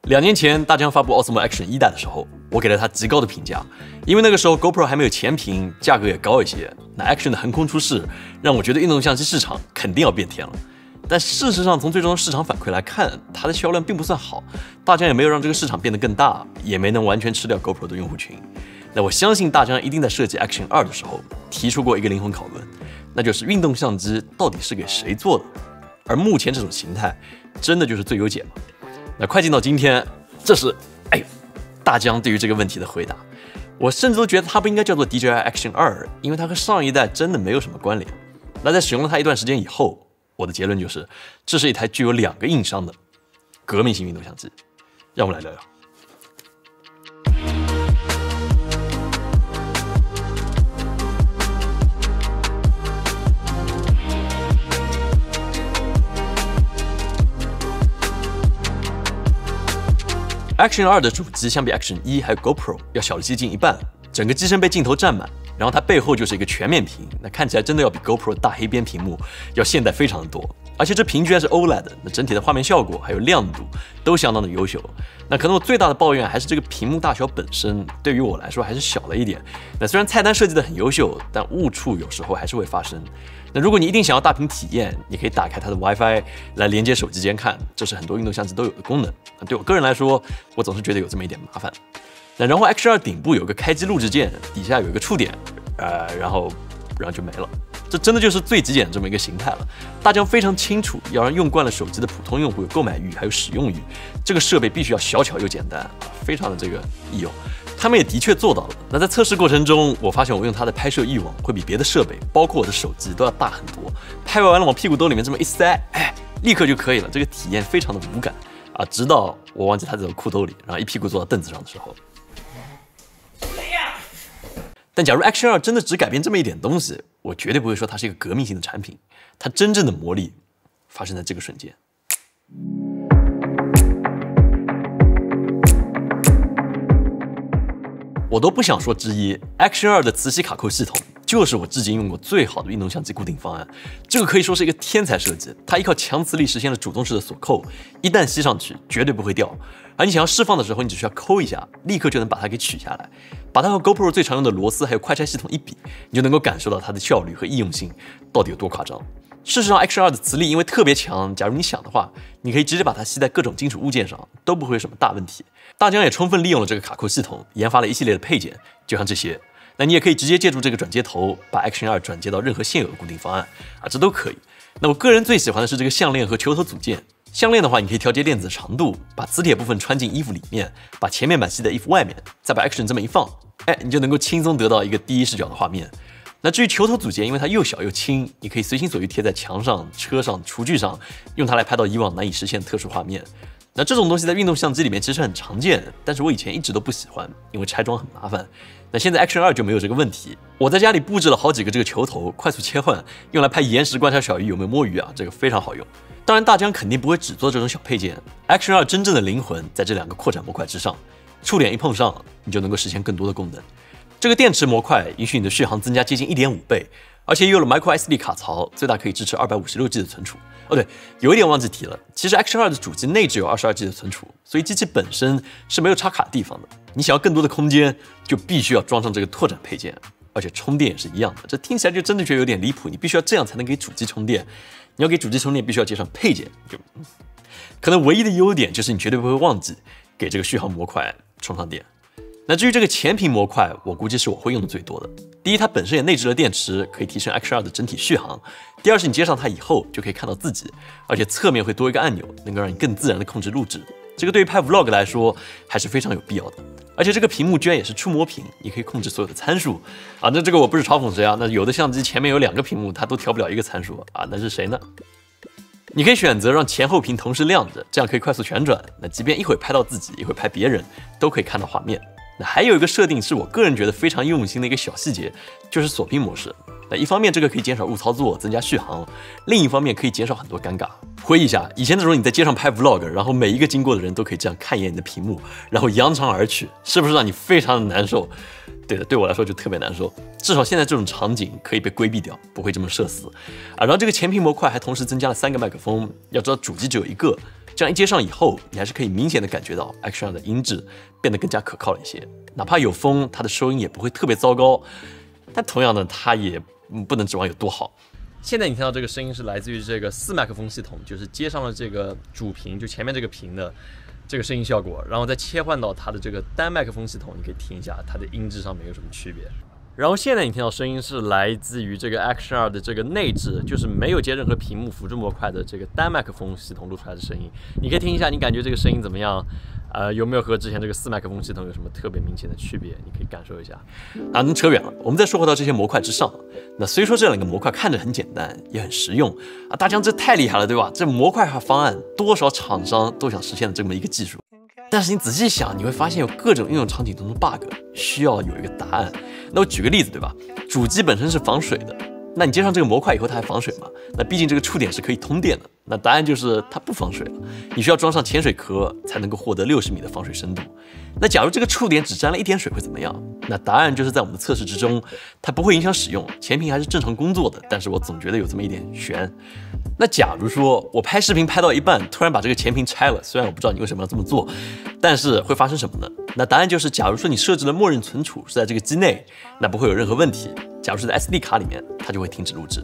2年前大疆发布 Osmo Action 1代的时候，我给了它极高的评价，因为那个时候 GoPro 还没有前屏，价格也高一些。那 Action 的横空出世，让我觉得运动相机市场肯定要变天了。但事实上，从最终的市场反馈来看，它的销量并不算好，大疆也没有让这个市场变得更大，也没能完全吃掉 GoPro 的用户群。那我相信大疆一定在设计 Action 2的时候提出过一个灵魂拷问，那就是运动相机到底是给谁做的？而目前这种形态，真的就是最优解吗？那快进到今天，这是大疆对于这个问题的回答。我甚至都觉得它不应该叫做 DJI Action 2，因为它和上一代真的没有什么关联。那在使用了它一段时间以后，我的结论就是，这是一台具有2个硬伤的革命性运动相机。让我们来聊聊。Action 2的主机相比 Action 1还有 GoPro 要小了接近一半，整个机身被镜头占满，然后它背后就是一个全面屏，那看起来真的要比 GoPro 大黑边屏幕要现代非常的多，而且这屏居然是 OLED， 那整体的画面效果还有亮度都相当的优秀。那可能我最大的抱怨还是这个屏幕大小本身对于我来说还是小了一点。那虽然菜单设计的很优秀，但误触有时候还是会发生。那如果你一定想要大屏体验，你可以打开它的 WiFi 来连接手机监看，这是很多运动相机都有的功能。那对我个人来说，我总是觉得有这么一点麻烦。那然后 Action 2顶部有个开机录制键，底下有一个触点，然后就没了。这真的就是最极简的这么一个形态了。大疆非常清楚，要让用惯了手机的普通用户有购买欲，还有使用欲，这个设备必须要小巧又简单，非常的这个易用。他们也的确做到了。那在测试过程中，我发现我用它的拍摄欲望会比别的设备，包括我的手机都要大很多。拍完了往屁股兜里面这么一塞，立刻就可以了。这个体验非常的无感啊！直到我忘记它在裤兜里，然后一屁股坐到凳子上的时候。但假如 Action 2真的只改变这么一点东西，我绝对不会说它是一个革命性的产品。它真正的魔力发生在这个瞬间。我都不想说之一 ，Action 2的磁吸卡扣系统就是我至今用过最好的运动相机固定方案。这个可以说是一个天才设计，它依靠强磁力实现了主动式的锁扣，一旦吸上去绝对不会掉。而你想要释放的时候，你只需要抠一下，立刻就能把它给取下来。把它和 GoPro 最常用的螺丝还有快拆系统一比，你就能够感受到它的效率和易用性到底有多夸张。事实上 ，Action 2的磁力因为特别强，假如你想的话，你可以直接把它吸在各种金属物件上，都不会有什么大问题。大疆也充分利用了这个卡扣系统，研发了一系列的配件，就像这些。那你也可以直接借助这个转接头，把 Action 2转接到任何现有的固定方案这都可以。那我个人最喜欢的是这个项链和球头组件。项链的话，你可以调节链子的长度，把磁铁部分穿进衣服里面，把前面板系在衣服外面，再把 Action 这么一放，你就能够轻松得到一个第一视角的画面。那至于球头组件，因为它又小又轻，你可以随心所欲贴在墙上、车上、厨具上，用它来拍到以往难以实现的特殊画面。那这种东西在运动相机里面其实很常见，但是我以前一直都不喜欢，因为拆装很麻烦。那现在 Action 2就没有这个问题。我在家里布置了好几个这个球头，快速切换，用来拍延时观察小鱼有没有摸鱼这个非常好用。当然，大疆肯定不会只做这种小配件。Action 2真正的灵魂在这2个扩展模块之上，触点一碰上，你就能够实现更多的功能。这个电池模块允许你的续航增加接近 1.5 倍，而且又有了 microSD 卡槽，最大可以支持 256G 的存储。对，有一点忘记提了，其实 Action 2的主机内置有 22G 的存储，所以机器本身是没有插卡的地方的。你想要更多的空间，就必须要装上这个拓展配件，而且充电也是一样的。这听起来就真的觉得有点离谱，你必须要这样才能给主机充电。你要给主机充电，必须要接上配件，可能唯一的优点就是你绝对不会忘记给这个续航模块充上电。那至于这个前屏模块，我估计是我会用的最多的。第一，它本身也内置了电池，可以提升 Action 2的整体续航。第二是你接上它以后就可以看到自己，而且侧面会多一个按钮，能够让你更自然的控制录制。这个对于拍 Vlog 来说还是非常有必要的。而且这个屏幕居然也是触摸屏，你可以控制所有的参数那这个我不是嘲讽谁那有的相机前面有2个屏幕，它都调不了一个参数那是谁呢？你可以选择让前后屏同时亮着，这样可以快速旋转。那即便一会拍到自己，一会拍别人，都可以看到画面。那还有一个设定是我个人觉得非常用心的一个小细节，就是锁屏模式。那一方面这个可以减少误操作，增加续航；另一方面可以减少很多尴尬。回忆一下，以前的时候你在街上拍 vlog， 然后每一个经过的人都可以这样看一眼你的屏幕，然后扬长而去，是不是让你非常的难受？对的，对我来说就特别难受。至少现在这种场景可以被规避掉，不会这么社死然后这个前屏模块还同时增加了3个麦克风，要知道主机只有1个，这样一接上以后，你还是可以明显的感觉到 Action 2的音质变得更加可靠了一些。哪怕有风，它的收音也不会特别糟糕，但同样的，它也不能指望有多好。现在你听到这个声音是来自于这个4麦克风系统，就是接上了这个主频，就前面这个频的这个声音效果，然后再切换到它的这个单麦克风系统，你可以听一下它的音质上面有什么区别。然后现在你听到声音是来自于这个 Action 2的这个内置，就是没有接任何屏幕辅助模块的这个单麦克风系统录出来的声音。你可以听一下，你感觉这个声音怎么样？有没有和之前这个4麦克风系统有什么特别明显的区别？你可以感受一下。那扯远了，我们再说回到这些模块之上。那虽说这两个模块看着很简单，也很实用啊，大疆这太厉害了，对吧？这模块化方案，多少厂商都想实现的这么一个技术。但是你仔细想，你会发现有各种应用场景中的 bug 需要有一个答案。那我举个例子，对吧？主机本身是防水的，那你接上这个模块以后，它还防水吗？那毕竟这个触点是可以通电的。那答案就是它不防水了，你需要装上潜水壳才能够获得60米的防水深度。那假如这个触点只沾了一点水会怎么样？那答案就是在我们的测试之中，它不会影响使用，前屏还是正常工作的，但是我总觉得有这么一点悬。那假如说我拍视频拍到一半，突然把这个前屏拆了，虽然我不知道你为什么要这么做，但是会发生什么呢？那答案就是，假如说你设置了默认存储是在这个机内，那不会有任何问题。假如是在 SD 卡里面，它就会停止录制。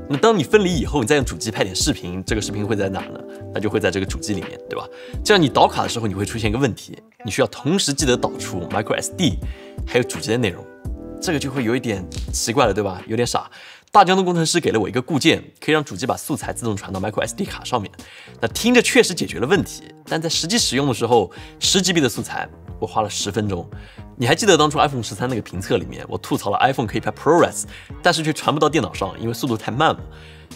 那当你分离以后，你再用主机拍点视频，这个视频会在哪呢？那就会在这个主机里面，对吧？这样你导卡的时候，你会出现一个问题，你需要同时记得导出 microSD 还有主机的内容，这个就会有一点奇怪了，对吧？有点傻。大疆的工程师给了我一个固件，可以让主机把素材自动传到 microSD 卡上面。那听着确实解决了问题，但在实际使用的时候，10GB 的素材我花了10分钟。你还记得当初 iPhone 13那个评测里面，我吐槽了 iPhone 可以拍 ProRes， 但是却传不到电脑上，因为速度太慢了。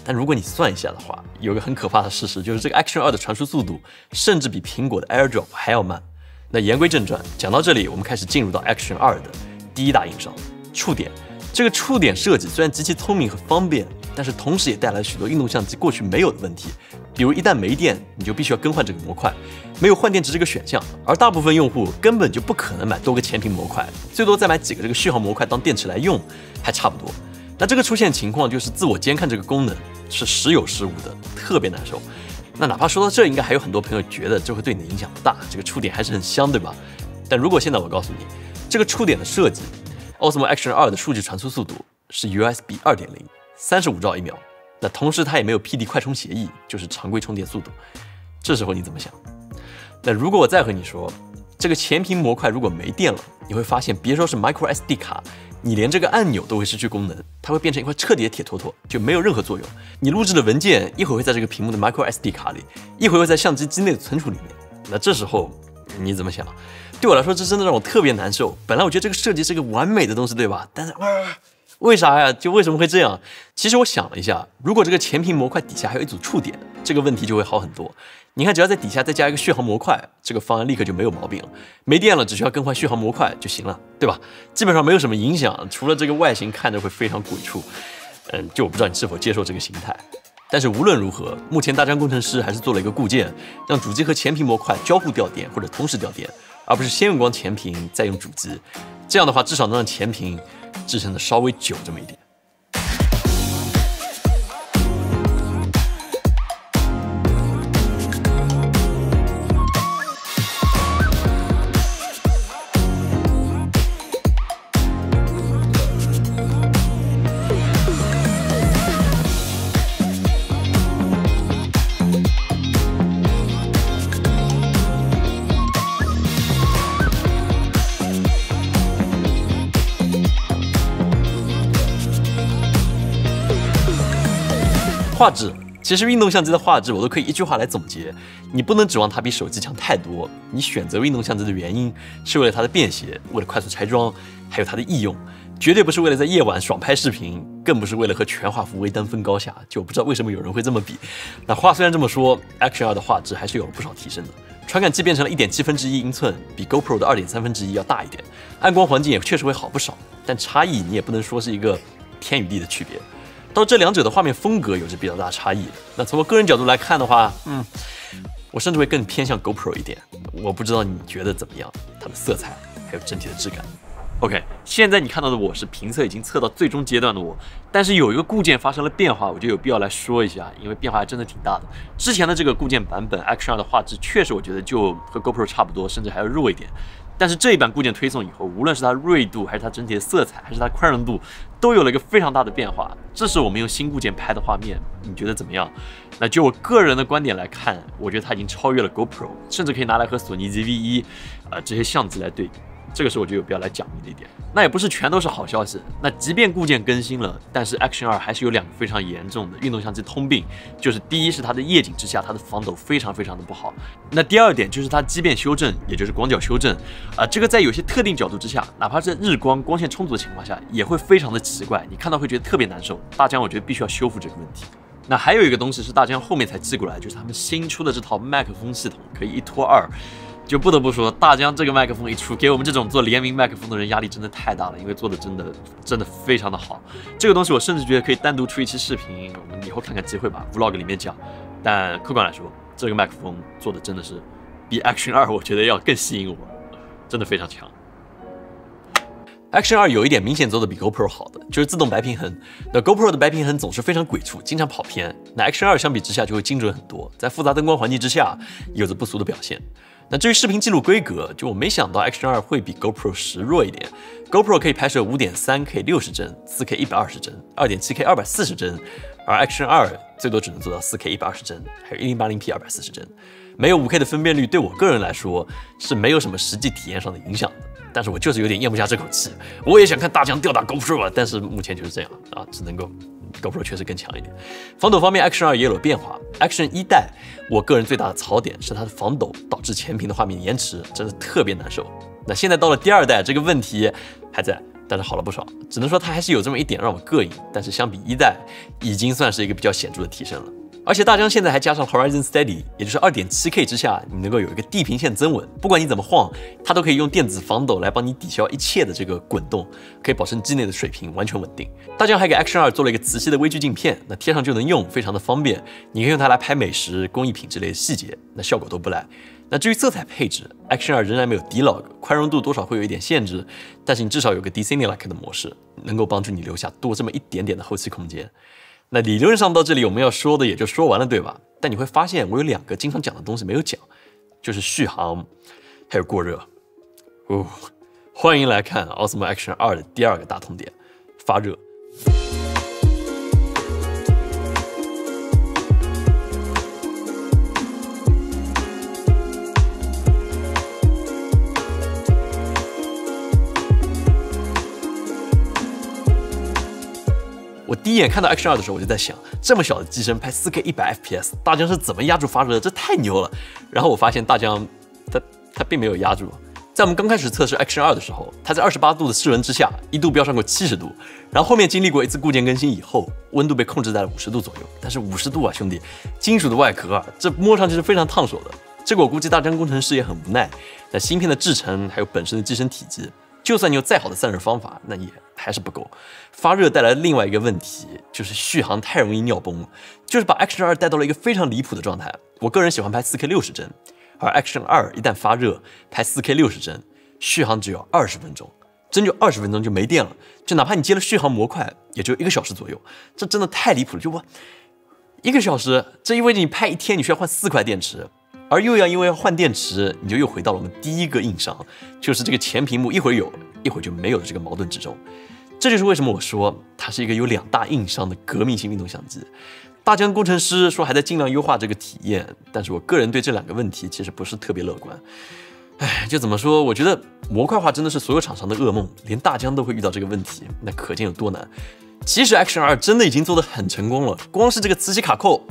但如果你算一下的话，有个很可怕的事实，就是这个 Action 2的传输速度甚至比苹果的 AirDrop 还要慢。那言归正传，讲到这里，我们开始进入到 Action 2的第一大硬伤——触点。这个触点设计虽然极其聪明和方便，但是同时也带来了许多运动相机过去没有的问题。比如一旦没电，你就必须要更换这个模块，没有换电池这个选项，而大部分用户根本就不可能买多个前屏模块，最多再买几个这个续航模块当电池来用，还差不多。那这个出现情况就是自我监看这个功能是时有时无的，特别难受。那哪怕说到这，应该还有很多朋友觉得这会对你的影响不大，这个触点还是很香，对吧？但如果现在我告诉你，这个触点的设计，Osmo Action 2的数据传输速度是 USB 2.0，35兆一秒。那同时它也没有 PD 快充协议，就是常规充电速度。这时候你怎么想？那如果我再和你说，这个前屏模块如果没电了，你会发现别说是 microSD 卡，你连这个按钮都会失去功能，它会变成一块彻底的铁坨坨，就没有任何作用。你录制的文件一会会在这个屏幕的 microSD 卡里，一会会在相机机内的存储里面。那这时候你怎么想？对我来说，这真的让我特别难受。本来我觉得这个设计是个完美的东西，对吧？但是为啥呀？就为什么会这样？其实我想了一下，如果这个前屏模块底下还有一组触点，这个问题就会好很多。你看，只要在底下再加一个续航模块，这个方案立刻就没有毛病了。没电了，只需要更换续航模块就行了，对吧？基本上没有什么影响，除了这个外形看着会非常鬼畜。就我不知道你是否接受这个形态。但是无论如何，目前大疆工程师还是做了一个固件，让主机和前屏模块交互掉电或者同时掉电，而不是先用光前屏再用主机。这样的话，至少能让前屏支撑的稍微久这么一点。画质，其实运动相机的画质我都可以一句话来总结：你不能指望它比手机强太多。你选择运动相机的原因是为了它的便携，为了快速拆装，还有它的易用，绝对不是为了在夜晚爽拍视频，更不是为了和全画幅微单分高下。就不知道为什么有人会这么比。那话虽然这么说 ，Action 2的画质还是有了不少提升的。传感器变成了1.7英寸，比 GoPro 的2.1要大一点，暗光环境也确实会好不少。但差异你也不能说是一个天与地的区别。到这两者的画面风格有着比较大差异。那从我个人角度来看的话，我甚至会更偏向 GoPro 一点。我不知道你觉得怎么样？它的色彩还有整体的质感。OK， 现在你看到的我是评测已经测到最终阶段的我，但是有一个固件发生了变化，我觉得有必要来说一下，因为变化还真的挺大的。之前的这个固件版本 Action 2的画质确实我觉得就和 GoPro 差不多，甚至还要弱一点。但是这一版固件推送以后，无论是它锐度，还是它整体的色彩，还是它宽容度，都有了一个非常大的变化。这是我们用新固件拍的画面，你觉得怎么样？那就我个人的观点来看，我觉得它已经超越了 GoPro， 甚至可以拿来和索尼 ZV-1这些相机来对比。这个是我觉得有必要来讲明的一点。那也不是全都是好消息。那即便固件更新了，但是 Action 2还是有两个非常严重的运动相机通病，就是第一是它的夜景之下，它的防抖非常的不好。那第二点就是它畸变修正，也就是广角修正，这个在有些特定角度之下，哪怕是日光光线充足的情况下，也会非常的奇怪，你看到会觉得特别难受。大疆我觉得必须要修复这个问题。那还有一个东西是大疆后面才寄过来，就是他们新出的这套麦克风系统，可以一拖二。就不得不说，大疆这个麦克风一出，给我们这种做联名麦克风的人压力真的太大了，因为做的真的非常的好。这个东西我甚至觉得可以单独出一期视频，我们以后看看机会吧 ，vlog 里面讲。但客观来说，这个麦克风做的真的是比 Action 2我觉得要更吸引我，真的非常强。Action 2有一点明显做的比 GoPro 好的，就是自动白平衡。那 GoPro 的白平衡总是非常鬼畜，经常跑偏。那 Action 2相比之下就会精准很多，在复杂灯光环境之下有着不俗的表现。那至于视频记录规格，就我没想到 Action 2会比 GoPro 10弱一点。GoPro 可以拍摄 5.3K 60帧、4K 120帧、2.7K 240帧，而 Action 2最多只能做到 4K 120帧，还有 1080P 240帧。没有 5K 的分辨率，对我个人来说是没有什么实际体验上的影响的。但是我就是有点咽不下这口气，我也想看大疆吊打 GoPro 啊，但是目前就是这样啊，只能够 GoPro 确实更强一点。防抖方面 Action 2也有了变化。Action 1代我个人最大的槽点是它的防抖导致前屏的画面延迟，真的特别难受。那现在到了第2代，这个问题还在，但是好了不少，只能说它还是有这么一点让我膈应，但是相比1代已经算是一个比较显著的提升了。而且大疆现在还加上 Horizon Steady， 也就是 2.7K 之下，你能够有一个地平线增稳，不管你怎么晃，它都可以用电子防抖来帮你抵消一切的这个滚动，可以保证机内的水平完全稳定。大疆还给 Action 2做了一个磁吸的微距镜片，那贴上就能用，非常的方便，你可以用它来拍美食、工艺品之类的细节，那效果都不赖。那至于色彩配置 ，Action 2仍然没有 D-Log， 宽容度多少会有一点限制，但是你至少有个 D-Cinelike 的模式，能够帮助你留下多这么一点点的后期空间。那理论上到这里我们要说的也就说完了，对吧？但你会发现我有2个经常讲的东西没有讲，就是续航，还有过热。欢迎来看 Osmo Action 2的第2个大痛点，发热。我第一眼看到 Action 2的时候，我就在想，这么小的机身拍 4K 100fps， 大疆是怎么压住发热的？这太牛了！然后我发现大疆它并没有压住。在我们刚开始测试 Action 2的时候，它在28度的室温之下，一度飙上过70度，然后后面经历过一次固件更新以后，温度被控制在了50度左右。但是50度啊，兄弟，金属的外壳啊，这摸上去是非常烫手的。这个我估计大疆工程师也很无奈。那芯片的制成还有本身的机身体积，就算你有再好的散热方法，那也还是不够。发热带来的另外一个问题就是续航太容易尿崩，就是把 Action 2带到了一个非常离谱的状态。我个人喜欢拍 4K 60帧，而 Action 2一旦发热拍 4K 60帧，续航只有20分钟，真就20分钟就没电了。就哪怕你接了续航模块，也就1个小时左右，这真的太离谱了。就我1个小时，这意味着你拍1天你需要换4块电池。而又要因为要换电池，你就又回到了我们第一个硬伤，就是这个前屏幕一会儿有，一会儿就没有的这个矛盾之中。这就是为什么我说它是一个有2大硬伤的革命性运动相机。大疆工程师说还在尽量优化这个体验，但是我个人对这2个问题其实不是特别乐观。就怎么说，我觉得模块化真的是所有厂商的噩梦，连大疆都会遇到这个问题，那可见有多难。其实 Action 2真的已经做得很成功了，光是这个磁吸卡扣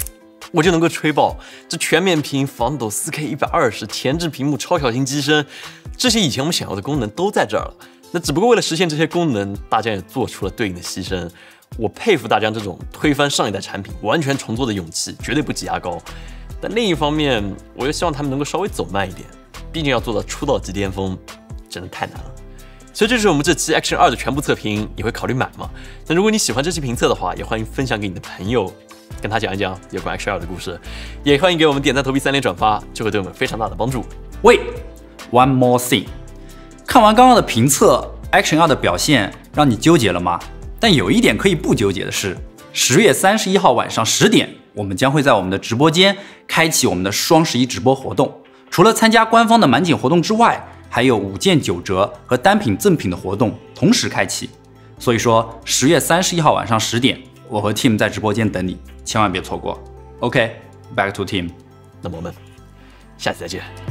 我就能够吹爆，这全面屏、防抖、4K 120、前置屏幕、超小型机身，这些以前我们想要的功能都在这儿了。那只不过为了实现这些功能，大疆也做出了对应的牺牲。我佩服大疆这种推翻上一代产品、完全重做的勇气，绝对不挤牙膏。但另一方面，我又希望他们能够稍微走慢一点，毕竟要做到出道即巅峰，真的太难了。所以这就是我们这期 Action 2的全部测评，你会考虑买吗？那如果你喜欢这期评测的话，也欢迎分享给你的朋友，跟他讲一讲有关 Action 2的故事，也欢迎给我们点赞、投币、3连转发，这会对我们非常大的帮助。喂 ，One more thing， 看完刚刚的评测， Action 2的表现让你纠结了吗？但有一点可以不纠结的是，10月31号晚上10点，我们将会在我们的直播间开启我们的双11直播活动。除了参加官方的满减活动之外，还有5件9折和单品赠品的活动同时开启。所以说10月31号晚上10点，我和 Tim 在直播间等你，千万别错过。OK，back to Tim。那么我们下期再见。